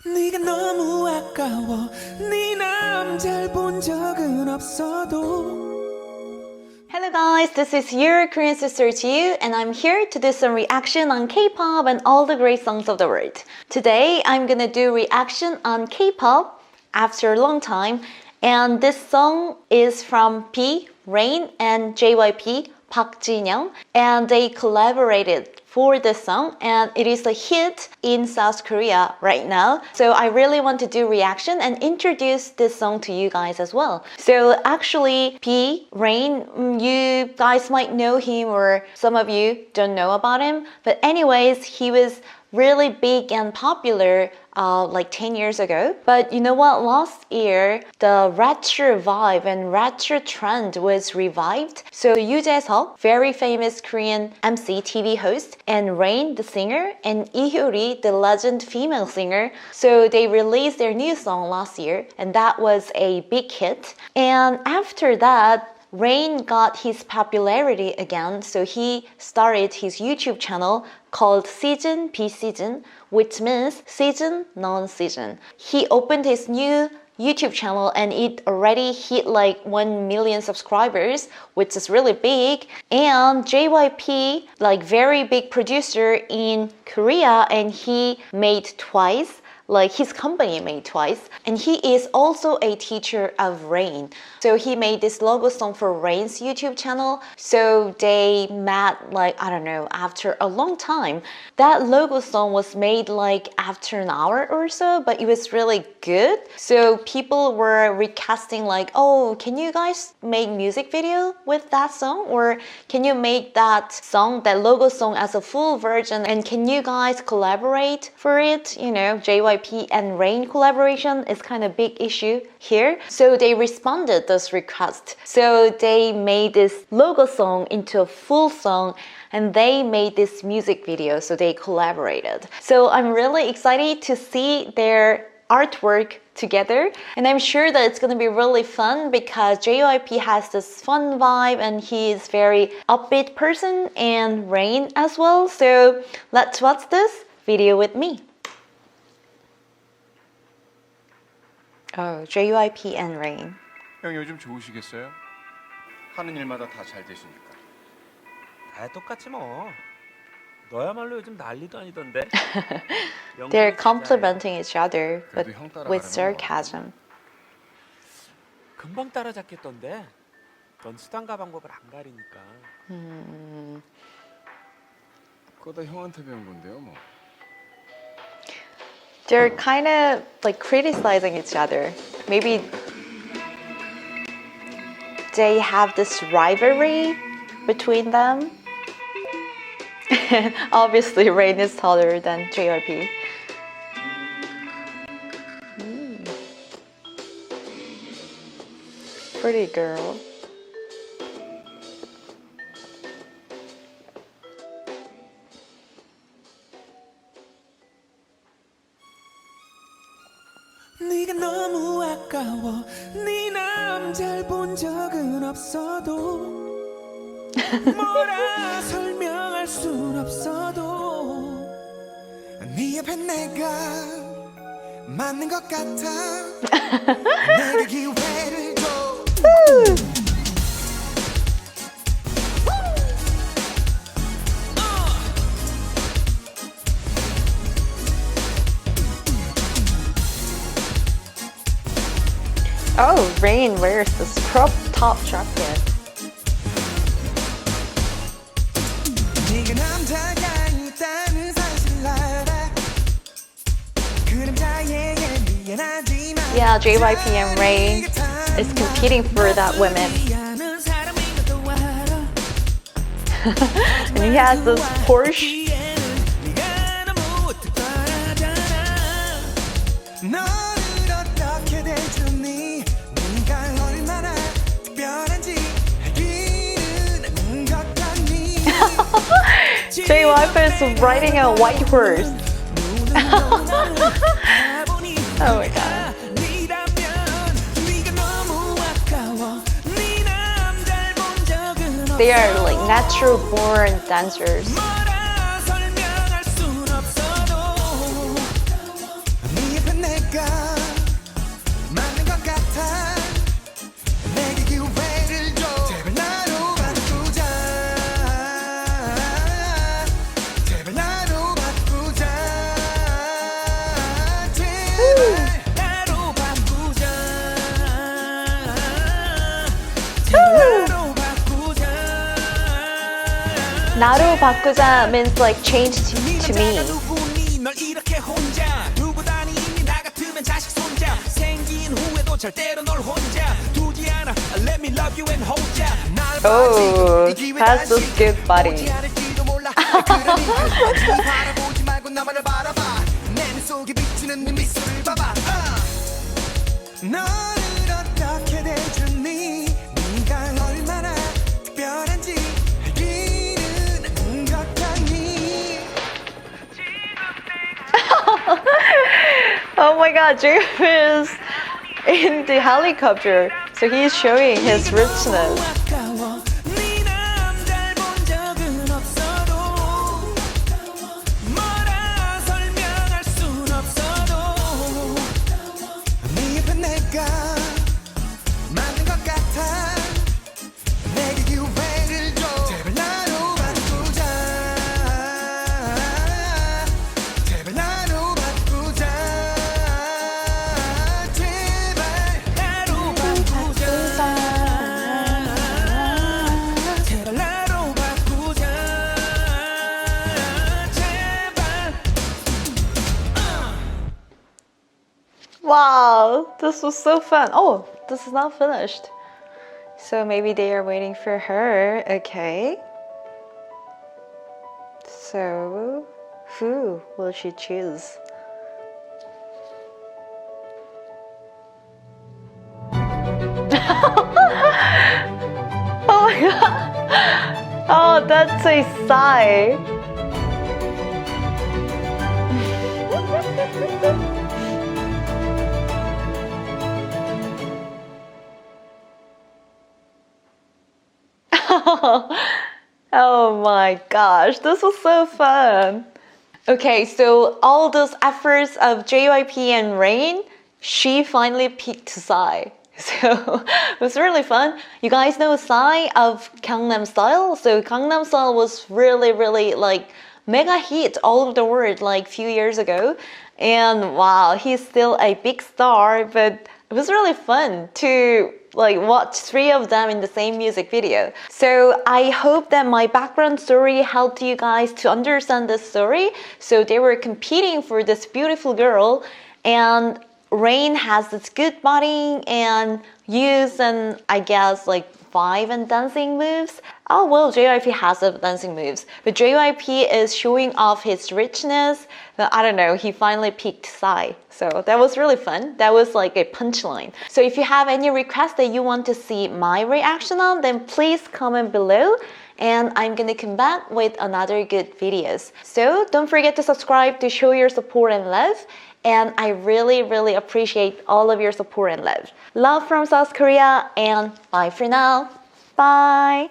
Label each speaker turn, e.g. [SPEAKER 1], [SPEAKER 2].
[SPEAKER 1] 네가 너무 아까워 네 남잘 본 적은 없어도
[SPEAKER 2] Hello guys, this is your Korean sister Jiu, and I'm here to do some reaction on K-pop and all the great songs of the world. Today, I'm gonna do reaction on K-pop after a long time, and this song is from P, Rain, and JYP, Park Jin-young, and they collaborated for this song, and it is a hit in South Korea right now. So I really want to do reaction and introduce this song to you guys as well. So actually, P, Rain, you guys might know him or some of you don't know about him. But anyways, he was really big and popular like 10 years ago. But you know what? Last year, the retro vibe and retro trend was revived. So Yoo Jae-seok, very famous Korean MC TV host, and Rain, the singer, and Lee Hyori, the legend female singer. So they released their new song last year, and that was a big hit. And after that, Rain got his popularity again, so he started his YouTube channel called Season B Season, which means season, non-season. He opened his new YouTube channel and it already hit like 1 million subscribers, which is really big. And JYP, like very big producer in Korea, and he made Twice. Like his company made Twice, and he is also a teacher of Rain. So he made this logo song for Rain's YouTube channel. So they met like, I don't know, after a long time. That logo song was made like after an hour or so, but it was really good. So people were recasting like, oh, can you guys make music video with that song? Or can you make that song, that logo song as a full version? And can you guys collaborate for it? You know, JYP and Rain collaboration is kind of big issue here. So they responded this request. So they made this logo song into a full song and they made this music video. So they collaborated. So I'm really excited to see their artwork together, and I'm sure that it's going to be really fun because JYP has this fun vibe and he is very upbeat person, and Rain as well. So let's watch this video with me. Oh, JYP and Rain.
[SPEAKER 3] 형 요즘 좋으시겠어요? 하는 일마다 다 잘 되시니까.
[SPEAKER 4] 다 똑같지 뭐. 너야말로 요즘 난리도 아니던데.
[SPEAKER 2] They're complimenting each other but
[SPEAKER 3] 그래도 형 따라가려면
[SPEAKER 2] with sarcasm.
[SPEAKER 4] 금방 따라잡겠던데. 넌 수단과 방법을 안 가리니까.
[SPEAKER 3] 그거 다 형한테 배운 건데요, 뭐.
[SPEAKER 2] They're kind of like criticizing each other. Maybe they have this rivalry between them. Obviously, Rain is taller than JYP. Pretty girl.
[SPEAKER 1] 네가 너무 아까워 네 남잘 본 적은 없어도 뭐라 설명할 순 없어도 네 옆에 내가 맞는 것 같아 내가 기회를 줘
[SPEAKER 2] Oh, Rain wears this crop top jacket.
[SPEAKER 1] 네가 남자가 있다는 사실 알아 그 남자에게 미안하지만
[SPEAKER 2] Yeah, JYP and Rain is competing for that woman.
[SPEAKER 1] 미안한 사람인 것도 알아
[SPEAKER 2] And he has this Porsche.
[SPEAKER 1] 네가 너무 특별하잖아 너를 어떻게 대주니 네가 얼마나 특별한지 알기는 것 같니
[SPEAKER 2] JYP is riding a white horse. Oh my god. They are like natural born dancers.
[SPEAKER 1] 뭐라 설명할 순 없어도 네 옆에
[SPEAKER 2] 나로 바꾸자 means like change to me.
[SPEAKER 1] 누구니 널 이렇게 혼자 두고 다니니 나 같으면 자식 손자 생긴 후에도 절대로 널 혼자 두지 않아 Let me love you and hold ya 날
[SPEAKER 2] Oh,
[SPEAKER 1] 봐지, 이 기회
[SPEAKER 2] has this
[SPEAKER 1] 다시
[SPEAKER 2] good body.
[SPEAKER 1] 오지 않을지도 몰라 그러니 끝까지 바라보지 말고 나만을 바라봐 내 눈 속에 비치는 네 미소를 봐봐 너를 어떻게 대주니 네가 얼마나 특별한지 알기는 것 같니
[SPEAKER 2] Oh my god, Jacob is in the helicopter. So he's showing his richness.
[SPEAKER 1] 아까워 네 남잘 본 적은 없어도 뭐라 설명할 순 없어도 네 옆에 내가 맞는 것 같아 내게 기회를 줘 제발 나로 바꾸자 제발 나로 바꾸자 제발 나로 바꾸자 제발 나로 바꾸자 제발
[SPEAKER 2] Wow, this was so fun. Oh, this is not finished. So maybe they are waiting for her. Okay. So, who will she choose? Oh my god. Oh, that's a sigh. Oh my gosh, this was so fun. Okay, so all those efforts of JYP and Rain, she finally picked Psy. So it was really fun. You guys know Psy of Gangnam Style? So Gangnam Style was really like mega hit all over the world like few years ago. And wow, he's still a big star, but it was really fun to like watch three of them in the same music video. So I hope that my background story helped you guys to understand this story. So they were competing for this beautiful girl, and Rain has this good body and use and I guess like vibe and dancing moves. Oh well, JYP has the dancing moves, but JYP is showing off his richness. But I don't know, he finally picked Psy. So that was really fun. That was like a punchline. So if you have any requests that you want to see my reaction on, then please comment below. And I'm gonna come back with another good videos. So don't forget to subscribe to show your support and love. And I really appreciate all of your support and love. Love from South Korea, and bye for now. Bye.